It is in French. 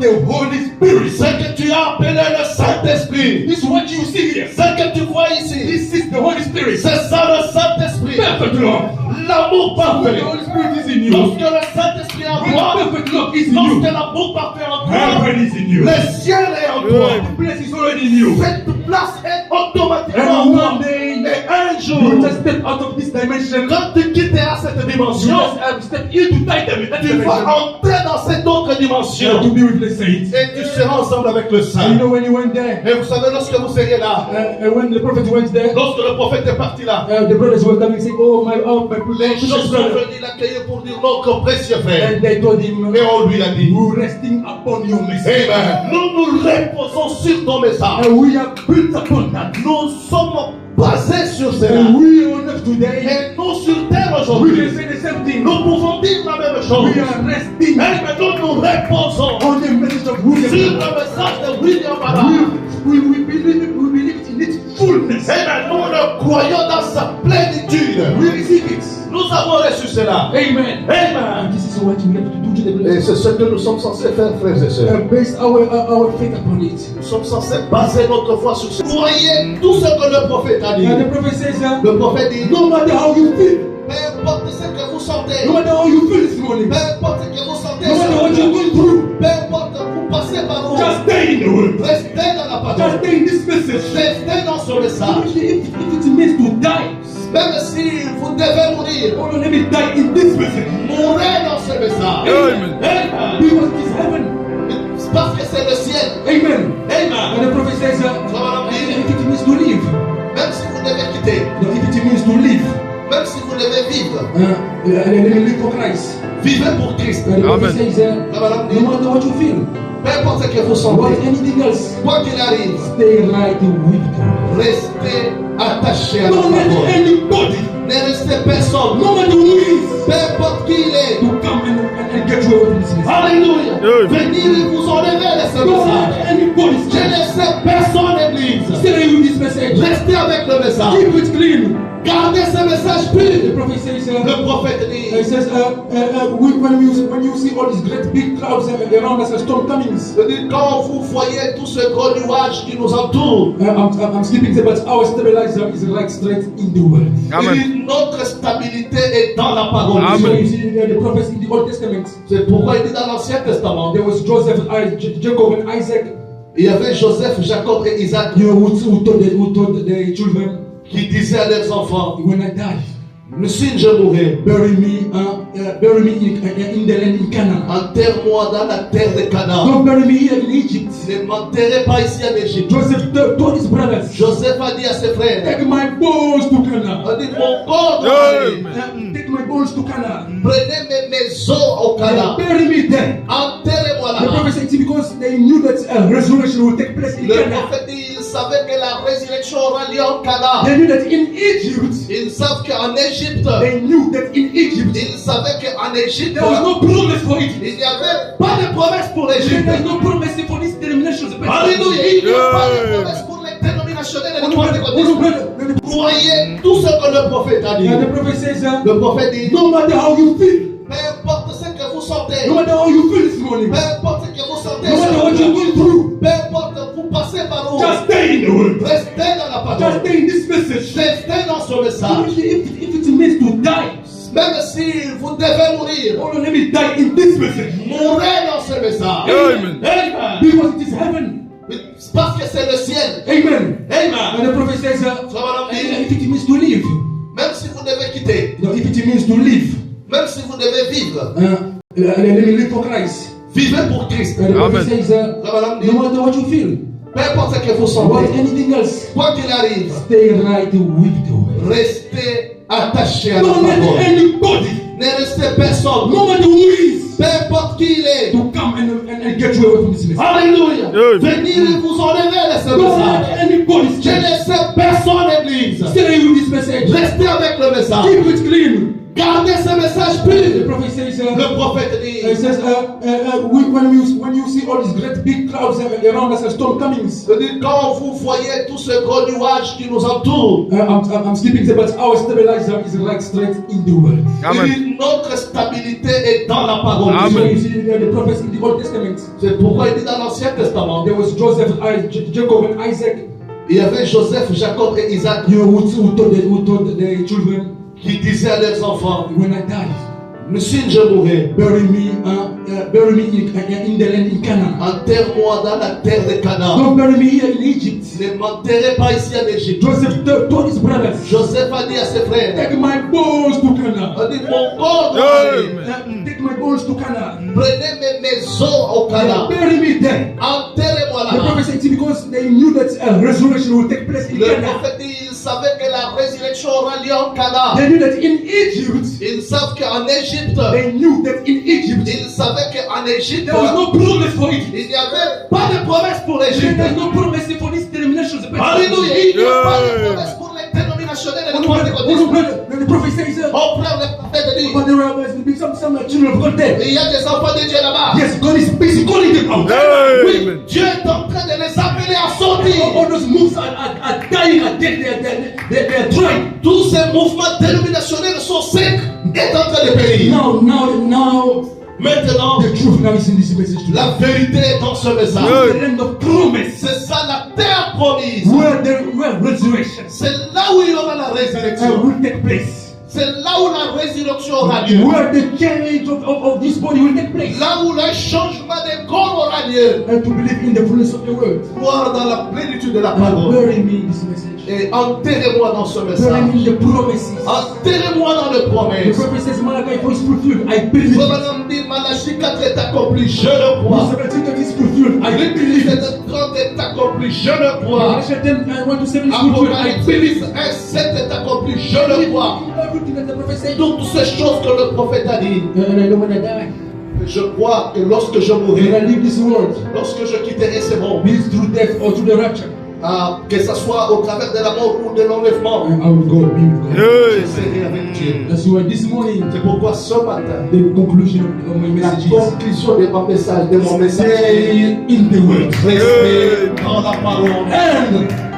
the Holy Spirit. Ce que tu as appelé le Saint-Esprit. This is what you see here. Ce que tu vois ici. This is the Holy Spirit. C'est ça le Saint-Esprit. Perfect love. L'amour When parfait. the Holy Spirit is in you, Lorsque le Saint-Esprit est en when toi, the perfect love is in lorsque you, l'amour parfait est en toi, heaven is in you. le ciel est en toi. The place is already in you. Cette place est automatiquement en And toi. one day, Et un you jour, just step out of this dimension. quand tu quitteras cette You dimension, just step into that tu vas dimension. entrer dans cette autre To dimension. be with the saints. Et tu seras ensemble avec le And you Saint. know when you went there, Et vous savez, lorsque vous seriez là, when the prophet went there, lorsque le prophète est parti là, the brothers were coming saying, oh my les precious gens sont brother. venus l'accueillir pour dire notre précieux frère. And they told him, Et on lui a dit, we're resting upon your message. Amen. Nous nous reposons sur ton message. And we are built upon that. Nous sommes basés sur cela. And we on earth today, Et nous sur terre we aujourd'hui, can say the same thing. nous pouvons dire la même chose. We are resting Et maintenant nous reposons on the message of sur le William. message de William Branham. We believe in its fullness. Et maintenant nous croyons dans sa plénitude. We receive it. Nous avons reçu cela. Amen. Amen. And this is what we have to do to the Et blessed. c'est ce que nous sommes censés faire, frères et sœurs. Base our faith upon it. Nous sommes censés baser notre foi sur ce. Croyez tout ce que le prophète a dit. And the prophet says, Le prophète dit, no matter how you feel, peu importe ce que vous sentez, no matter how you feel this morning, peu importe ce que vous sentez, no matter what you're going through, peu importe vous passez par où, just stay in the word. restez dans la Just parole, stay in this message. restez dans ce message. If it means to die, Même si vous devez mourir, oh, let me die in this message. mourrez dans ce message. Amen. Amen. Because it is heaven. Parce que c'est le ciel. Amen. Amen. And the prophet says, if it means to live, Même si vous devez quitter, if it means to live, même si vous devez vivre, let me live for Christ. vivez pour Christ. And the prophet Amen. says, no matter what you feel, Peu importe ce que vous what sentez, anything else, quoi qu'il arrive, stay right with God. restez attaché à la Don't let parole. anybody, Ne restez personne, no matter who is, peu importe qui il est. to come and get you away from this message. Alléluia. Oui. Venir vous enlever de ce Don't message. let anybody Je stay. laisse personne l'église. Stay with this message. Restez avec le message. Keep it clean. Gardez ce message The pur. prophet says, Le prophète he dit, says, when you see all these great big clouds around us, a storm coming. je dis, quand vous voyez tout ce gros nuage qui nous entoure, I'm sleeping there, but our stabilizer is like straight in the word. il Amen. dit, notre stabilité est dans la parole. Amen. So you see the prophets in the Old Testament, C'est pourquoi il dit dans l'Ancien Testament, there was Joseph, Jacob, and Isaac. il y avait Joseph, Jacob et Isaac You know who told the children, qui disaient à leurs enfants, when I die, si je mourais, bury me in the land in Canaan. enterre-moi dans la terre de Canaan. Don't bury me here in Egypt. Ne m'enterrez pas ici en Égypte. Joseph told his brothers, Joseph a dit à ses frères, take my bones to Canaan. a dit, mon corps doit aller. Take my bones to Canaan. Prenez mes os au Canaan. Bury me there. Enterrez-moi The là-bas. prophet said because they knew that a resurrection will take place in Le Canaan. prophète dit, il savait que la résurrection aura lieu en Canaan. They knew that in Egypt, Ils savent qu'en Égypte, they knew that in Egypt, ils savaient qu'en Égypte, there was no promise for Egypt. il n'y avait pas de promesse pour l'Égypte. There's no promise for these denominations. Alléluia, il n'y a pas de promesse pour les dénominationnels et les pentecôtistes. Croyez tout ce que le prophète a dit. And the prophet says, Le prophète dit, no matter how you feel, peu importe ce que vous sentez, no matter how you feel this morning, peu importe ce que vous sentez, no matter what you're going through, peu importe vous passez par où, just stay in the word. restez dans la Just parole, stay in this message. restez dans ce message. If it means to die, Même si vous devez mourir, oh, let me die in this message. mourrez dans ce message. Amen. Amen. Because it is heaven. Parce que c'est le ciel. Amen. Amen. And the prophet says, if it means to live, Même si vous devez quitter, if it means to live, même si vous devez vivre, let me live for Christ. vivez pour Christ. And the prophet Amen. says, no matter what you feel, Peu importe ce que vous what sentez, anything else, quoi qu'il arrive, stay right with the word. restez attaché à la Don't let parole. anybody, Ne restez personne, no matter who is, peu importe qui il est. to come and get you away from this message. Alléluia. Amen. Venir vous enlever de ce Don't message. let anybody Je stay. laisse personne l'église. Stay with this message. Restez avec le message. Keep it clean. Gardez ce message The pur. prophet says, Le prophète he dit, says, when you see all these great big clouds around us, a storm coming. quand vous voyez tout ce gros nuage qui nous entoure, I'm skipping there, but our stabilizer is right straight in the word. Amen. notre stabilité est dans la parole. Amen. So you see the prophets in the Old Testament. C'est pourquoi il dit dans l'Ancien Testament, There was Joseph, Jacob, and Isaac. il y avait Joseph, Jacob et Isaac You know, who told the children, qui disaient à leurs enfants, when I die, si je mourais, bury me in the land in Canaan. enterre-moi dans la terre de Canaan. Don't bury me here in Egypt. Ne m'enterrez pas ici en Égypte. Joseph told his brothers, Joseph a dit à ses frères, take my bones to Canaan. a dit, mon corps, Amen. Take my bones to Canaan. prenez mes maisons au Canaan. Bury me there. Enterrez-moi The là-bas. prophet said, because they knew that a resurrection will take place in Le Canaan. prophète dit, il savait que la résurrection aura lieu en Canaan. They knew that in Egypt, Ils savent qu'en Égypte, they knew that in Egypt, ils savaient qu'en Égypte, there was no promise for Egypt. il n'y avait pas de promesse pour l'Égypte. There's no promise for these denominations. Alléluia, il n'y a pas de promesse pour les dénominationnels et les pentecôtistes. The prophet says, Oh frère, le prophète dit, but there will be some children of God there. il y a des enfants de Dieu là-bas. Yes, God is busy calling them out. Oui, Amen. Dieu est en train de les appeler à sortir. All those moves are dying, are dead, they're dry. Tous ces mouvements dénominationnels sont secs, est en train de périr. Now, Maintenant, the truth now is in this message today. la vérité est dans ce message. Oui. The land of promise, C'est ça la terre promise. where resurrection C'est là où il y aura la résurrection. will take place. C'est là où la résurrection aura lieu. Where the change of this body will take place. Là où le changement des corps aura lieu. And to believe in the fullness of the word. Croire dans la plénitude de la And parole. bury me in this message. Et enterrez-moi dans ce Bury message. me in the promises. Enterrez-moi dans le The promesse. prophet says, Malachi 4 is fulfilled. I believe it. Revenons dit, Malachie 4 est accompli, je le crois. Verse 17 is fulfilled. I believe it. L'église 30 est accompli, je le crois. Revelation 10, 1 to 7 is fulfilled. I believe Apocalypse it. 1, 7 est accompli, je le crois. Everything that the prophet said. Toutes ces choses que le prophète a dit, And I know when I die, je crois que lorsque je when I mourrai, leave this world, lorsque je quitterai ce monde, be it through death or through the rapture, que ce soit au travers de la mort ou de l'enlèvement, I will go be with God. je Hey. serai avec Dieu. That's why this morning, C'est pourquoi ce matin, the conclusion of my la message is conclusion de mon message, stay in the word. restez dans la parole. And